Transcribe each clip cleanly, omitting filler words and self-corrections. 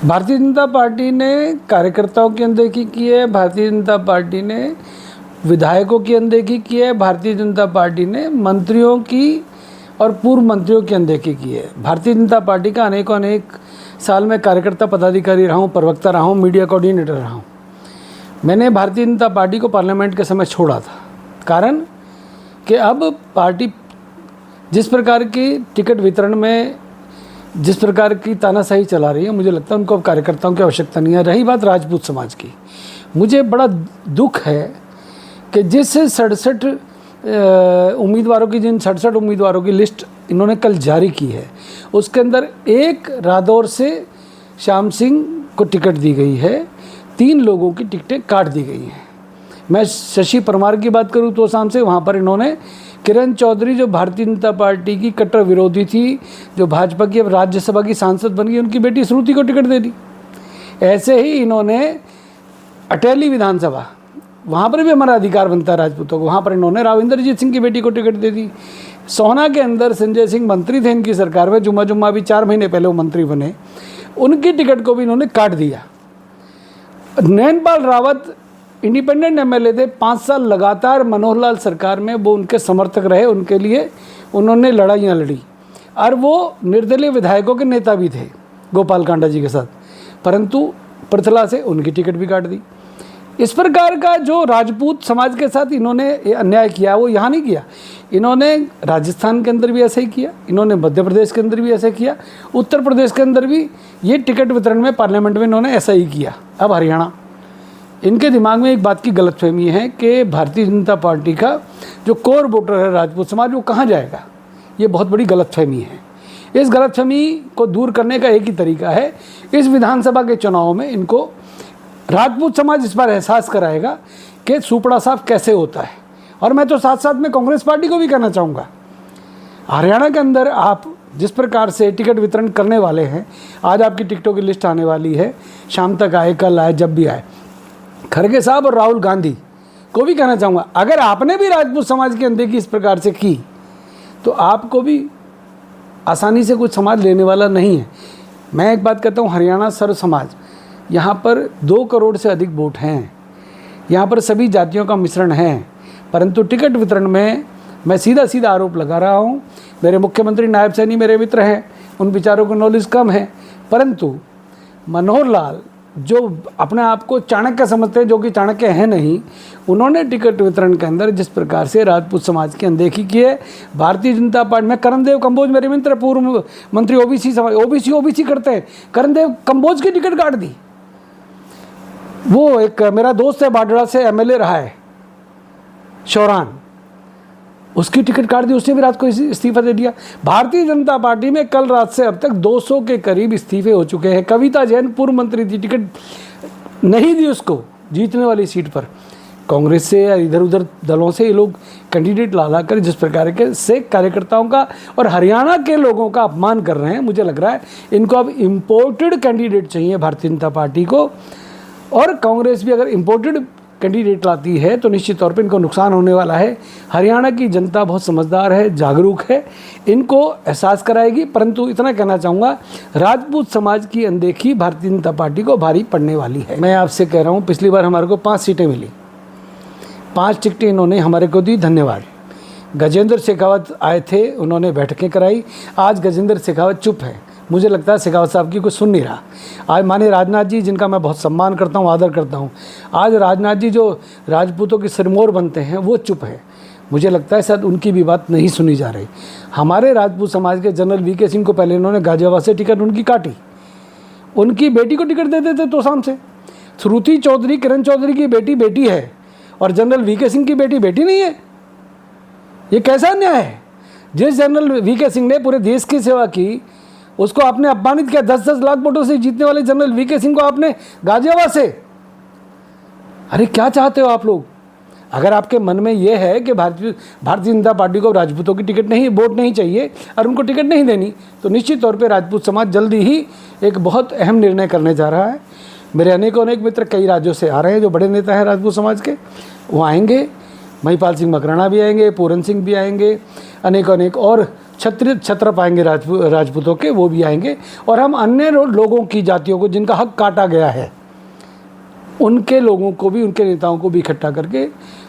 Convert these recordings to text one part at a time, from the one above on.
Bharatiya Janata party ने कार्यकर्ताओं की अनदेखी की है, भारतीय जनता पार्टी ने विधायकों की अनदेखी की है, भारतीय जनता पार्टी ने मंत्रियों की और पूर्व मंत्रियों की अनदेखी की है। भारतीय जनता पार्टी का अनेक साल में कार्यकर्ता पदाधिकारी रहा हूँ, प्रवक्ता रहा हूँ, मीडिया कोऑर्डिनेटर रहा हूँ। मैंने भारतीय जनता पार्टी को पार्लियामेंट के समय छोड़ा था, कारण कि अब पार्टी जिस प्रकार की टिकट वितरण में जिस प्रकार की तानाशाही चला रही है, मुझे लगता है उनको अब कार्यकर्ताओं की आवश्यकता नहीं है। रही बात राजपूत समाज की, मुझे बड़ा दुख है कि जिन 67 उम्मीदवारों की लिस्ट इन्होंने कल जारी की है, उसके अंदर एक रादौर से श्याम सिंह को टिकट दी गई है, 3 लोगों की टिकटें काट दी गई हैं। मैं शशि परमार की बात करूं तो शाम से वहाँ पर इन्होंने किरण चौधरी, जो भारतीय जनता पार्टी की कट्टर विरोधी थी, जो भाजपा की अब राज्यसभा की सांसद बन गई, उनकी बेटी श्रुति को टिकट दे दी। ऐसे ही इन्होंने अटेली विधानसभा, वहाँ पर भी हमारा अधिकार बनता है राजपूतों को, वहाँ पर इन्होंने राव इंद्रजीत सिंह की बेटी को टिकट दे दी। सोहना के अंदर संजय सिंह मंत्री थे इनकी सरकार में, जुम्मा अभी 4 महीने पहले वो मंत्री बने, उनकी टिकट को भी इन्होंने काट दिया। नैनपाल रावत इंडिपेंडेंट एमएलए थे, 5 साल लगातार मनोहर लाल सरकार में वो उनके समर्थक रहे, उनके लिए उन्होंने लड़ाइयाँ लड़ी और वो निर्दलीय विधायकों के नेता भी थे गोपाल कांडा जी के साथ, परंतु पृथला से उनकी टिकट भी काट दी। इस प्रकार का जो राजपूत समाज के साथ इन्होंने अन्याय किया, वो यहाँ नहीं किया, इन्होंने राजस्थान के अंदर भी ऐसा ही किया, इन्होंने मध्य प्रदेश के अंदर भी ऐसा किया, उत्तर प्रदेश के अंदर भी ये टिकट वितरण में पार्लियामेंट में इन्होंने ऐसा ही किया। अब हरियाणा, इनके दिमाग में एक बात की गलतफहमी है कि भारतीय जनता पार्टी का जो कोर वोटर है राजपूत समाज, वो कहाँ जाएगा। ये बहुत बड़ी गलतफहमी है। इस गलतफहमी को दूर करने का एक ही तरीका है, इस विधानसभा के चुनाव में इनको राजपूत समाज इस बार एहसास कराएगा कि सुपड़ा साफ कैसे होता है। और मैं तो साथ साथ में कांग्रेस पार्टी को भी कहना चाहूँगा, हरियाणा के अंदर आप जिस प्रकार से टिकट वितरण करने वाले हैं, आज आपकी टिकटों की लिस्ट आने वाली है, शाम तक आए, कल आए, जब भी आए। खड़गे साहब और राहुल गांधी को भी कहना चाहूँगा, अगर आपने भी राजपूत समाज की अनदेखी इस प्रकार से की तो आपको भी आसानी से कुछ समाज लेने वाला नहीं है। मैं एक बात कहता हूँ, हरियाणा सर्व समाज, यहाँ पर 2 करोड़ से अधिक वोट हैं, यहाँ पर सभी जातियों का मिश्रण है, परंतु टिकट वितरण में मैं सीधा आरोप लगा रहा हूँ। मेरे मुख्यमंत्री नायब सैनी मेरे मित्र हैं, उन विचारों को नॉलेज कम है, परंतु मनोहर लाल जो अपने आप को चाणक्य समझते हैं, जो कि चाणक्य हैं नहीं, उन्होंने टिकट वितरण के अंदर जिस प्रकार से राजपूत समाज की अनदेखी की है। भारतीय जनता पार्टी में करणदेव कंबोज मेरे मित्र, पूर्व मंत्री ओबीसी समाज, ओबीसी करते हैं, करणदेव कंबोज की टिकट काट दी। वो एक मेरा दोस्त है, बाडरा से एमएलए रहा है, शौरान, उसकी टिकट काट दी, उसने भी रात को इस्तीफा दे दिया। भारतीय जनता पार्टी में कल रात से अब तक 200 के करीब इस्तीफे हो चुके हैं। कविता जैन पूर्व मंत्री थी, टिकट नहीं दी उसको जीतने वाली सीट पर। कांग्रेस से या इधर उधर दलों से ये लोग कैंडिडेट ला कर जिस प्रकार के से कार्यकर्ताओं का और हरियाणा के लोगों का अपमान कर रहे हैं, मुझे लग रहा है इनको अब इम्पोर्टेड कैंडिडेट चाहिए भारतीय जनता पार्टी को। और कांग्रेस भी अगर इम्पोर्टेड कैंडिडेट लाती है तो निश्चित तौर पे इनको नुकसान होने वाला है। हरियाणा की जनता बहुत समझदार है, जागरूक है, इनको एहसास कराएगी। परंतु इतना कहना चाहूँगा, राजपूत समाज की अनदेखी भारतीय जनता पार्टी को भारी पड़ने वाली है। मैं आपसे कह रहा हूँ, पिछली बार हमारे को 5 सीटें मिली, 5 टिकटें इन्होंने हमारे को दी, धन्यवाद। गजेंद्र शेखावत आए थे, उन्होंने बैठकें कराई, आज गजेंद्र शेखावत चुप है। मुझे लगता है शेखावत साहब की कुछ सुन नहीं रहा। आज माननीय राजनाथ जी, जिनका मैं बहुत सम्मान करता हूँ, आदर करता हूँ, आज राजनाथ जी जो राजपूतों के सिरमौर बनते हैं, वो चुप है। मुझे लगता है शायद उनकी भी बात नहीं सुनी जा रही। हमारे राजपूत समाज के जनरल वीके सिंह को पहले इन्होंने गाजियाबाद से टिकट उनकी काटी, उनकी बेटी को टिकट दे देते तोशाम से। श्रुति चौधरी, किरण चौधरी की बेटी है और जनरल वीके सिंह की बेटी नहीं है। ये कैसा अन्याय है। जिस जनरल वीके सिंह ने पूरे देश की सेवा की, उसको आपने अपमानित किया। 10-10 लाख वोटों से जीतने वाले जनरल वीके सिंह को आपने गाजियाबाद से। अरे क्या चाहते हो आप लोग। अगर आपके मन में ये है कि भारतीय जनता पार्टी को राजपूतों की टिकट नहीं, वोट नहीं चाहिए और उनको टिकट नहीं देनी, तो निश्चित तौर पे राजपूत समाज जल्दी ही एक बहुत अहम निर्णय करने जा रहा है। मेरे अनेक मित्र कई राज्यों से आ रहे हैं, जो बड़े नेता हैं राजपूत समाज के, वो आएंगे। महिपाल सिंह मकराना भी आएंगे, पूरन सिंह भी आएंगे, अनेक और छत्र पाएंगे राजपूतों के, वो भी आएंगे। और हम अन्य लोगों की जातियों को जिनका हक काटा गया है, उनके लोगों को भी, उनके नेताओं को भी इकट्ठा करके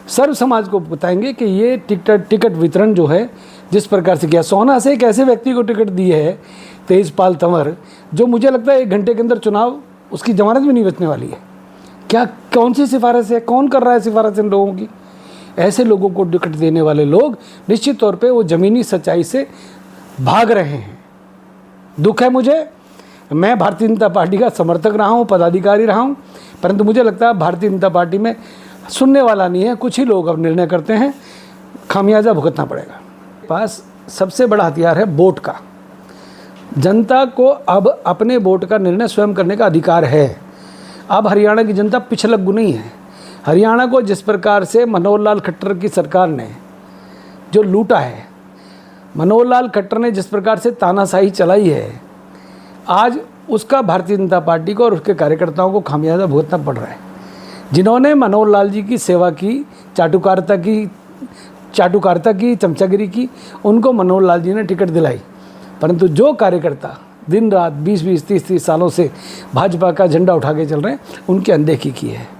सर्व समाज को बताएंगे कि ये टिकट वितरण जो है जिस प्रकार से किया। सोना से एक ऐसे व्यक्ति को टिकट दी है तेजपाल तंवर, जो मुझे लगता है 1 घंटे के अंदर चुनाव, उसकी जमानत भी नहीं बचने वाली है। क्या, कौन सी सिफारिश है, कौन कर रहा है सिफारिश इन लोगों की? ऐसे लोगों को टिकट देने वाले लोग निश्चित तौर पे वो ज़मीनी सच्चाई से भाग रहे हैं। दुख है मुझे, मैं भारतीय जनता पार्टी का समर्थक रहा हूँ, पदाधिकारी रहा हूँ, परंतु मुझे लगता है भारतीय जनता पार्टी में सुनने वाला नहीं है। कुछ ही लोग अब निर्णय करते हैं, खामियाजा भुगतना पड़ेगा। पास सबसे बड़ा हथियार है वोट का। जनता को अब अपने वोट का निर्णय स्वयं करने का अधिकार है। अब हरियाणा की जनता पिछलग्गू नहीं है। हरियाणा को जिस प्रकार से मनोहर लाल खट्टर की सरकार ने जो लूटा है, मनोहर लाल खट्टर ने जिस प्रकार से तानाशाही चलाई है, आज उसका भारतीय जनता पार्टी को और उसके कार्यकर्ताओं को खामियाजा भुगतना पड़ रहा है। जिन्होंने मनोहर लाल जी की सेवा की, चाटुकारिता की, चमचागिरी की, उनको मनोहर लाल जी ने टिकट दिलाई, परंतु जो कार्यकर्ता दिन रात 20-20, 30-30 सालों से भाजपा का झंडा उठा के चल रहे हैं, उनकी अनदेखी की है।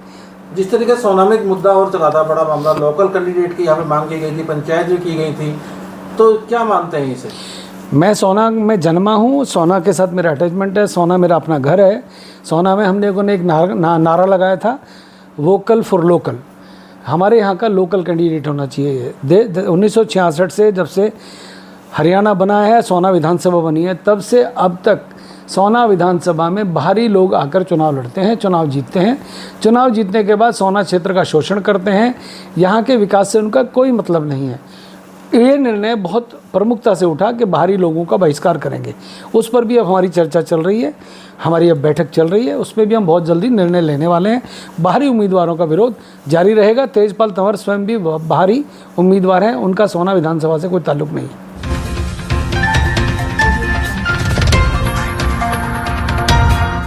जिस तरीके से सोना में एक मुद्दा और चला था, बड़ा मामला, लोकल कैंडिडेट की यहाँ पे मांग की गई थी, पंचायत भी की गई थी, तो क्या मानते हैं इसे? मैं सोना में जन्मा हूँ, सोना के साथ मेरा अटैचमेंट है, सोना मेरा अपना घर है। सोना में हमने एक नारा लगाया था, वोकल फॉर लोकल। हमारे यहाँ का लोकल कैंडिडेट होना चाहिए। 1966 से जब से हरियाणा बना है, सोना विधानसभा बनी है, तब से अब तक सोना विधानसभा में बाहरी लोग आकर चुनाव लड़ते हैं, चुनाव जीतते हैं। चुनाव जीतने के बाद सोना क्षेत्र का शोषण करते हैं। यहाँ के विकास से उनका कोई मतलब नहीं है। ये निर्णय बहुत प्रमुखता से उठा कि बाहरी लोगों का बहिष्कार करेंगे। उस पर भी अब हमारी चर्चा चल रही है, हमारी अब बैठक चल रही है, उसमें भी हम बहुत जल्दी निर्णय लेने वाले हैं। बाहरी उम्मीदवारों का विरोध जारी रहेगा। तेजपाल तंवर स्वयं भी बाहरी उम्मीदवार हैं, उनका सोना विधानसभा से कोई ताल्लुक नहीं है।